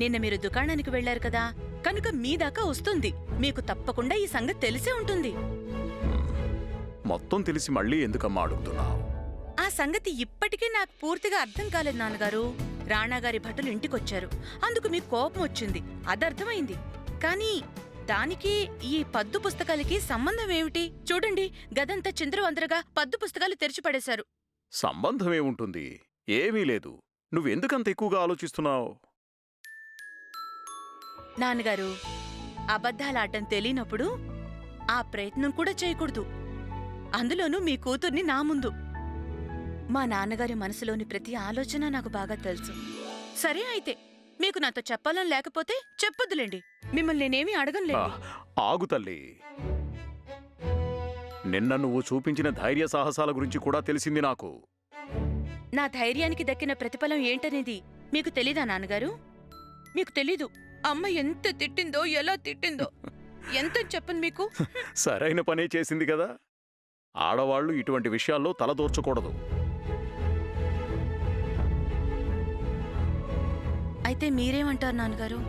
నిన్న మీరు దుకాణానికి వెళ్లారు కదా, కనుక మీ దాకా వస్తుంది. మీకు తప్పకుండా ఈ సంగతి తెలిసే ఉంటుంది. మొత్తం తెలిసి మళ్ళీ ఎందుకమ్మా అడుగుతున్నావు? ఆ సంగతి ఇప్పటికీ నాకు పూర్తిగా అర్థం కాలేదు నాన్నగారు. రాణాగారి భటులు ఇంటికొచ్చారు, అందుకు మీకు కోపం వచ్చింది, అదర్థమైంది. కానీ దానికి ఈ పద్దు పుస్తకాలకి సంబంధం ఏమిటి? చూడండి, గదంతా చింద్రవందరగా పద్దు పుస్తకాలు తెరిచిపడేశారు. సంబంధమేముంటుంది? ఏమీ లేదు. నువ్వెందుకంత ఎక్కువగా ఆలోచిస్తున్నావు? నాన్నగారు, అబద్ధాలాడటం తెలియనప్పుడు ఆ ప్రయత్నం కూడా చేయకూడదు. అందులోనూ మీ కూతుర్ని నా ముందు. మా నాన్నగారి మనసులోని ప్రతి ఆలోచన నాకు బాగా తెలుసు. సరే అయితే, మీకు నాతో చెప్పాలని లేకపోతే చెప్పొద్దులేండి. మిమ్మల్ని నేనేమీ అడగనులేండి. ఆగు తల్లి. నిన్న నువ్వు చూపించిన ధైర్య సాహసాల గురించి కూడా తెలిసింది నాకు. నా ధైర్యానికి దక్కిన ప్రతిఫలం ఏంటనేది మీకు తెలీదా నాన్నగారు? మీకు తెలీదు. అమ్మ ఎంత తిట్టిందో, ఎలా తిట్టిందో ఎంత చెప్పను మీకు. సరైన పనే చేసింది కదా. ఆడవాళ్లు ఇటువంటి విషయాల్లో తలదూర్చకూడదు. అయితే మీరేమంటారు నాన్నగారు?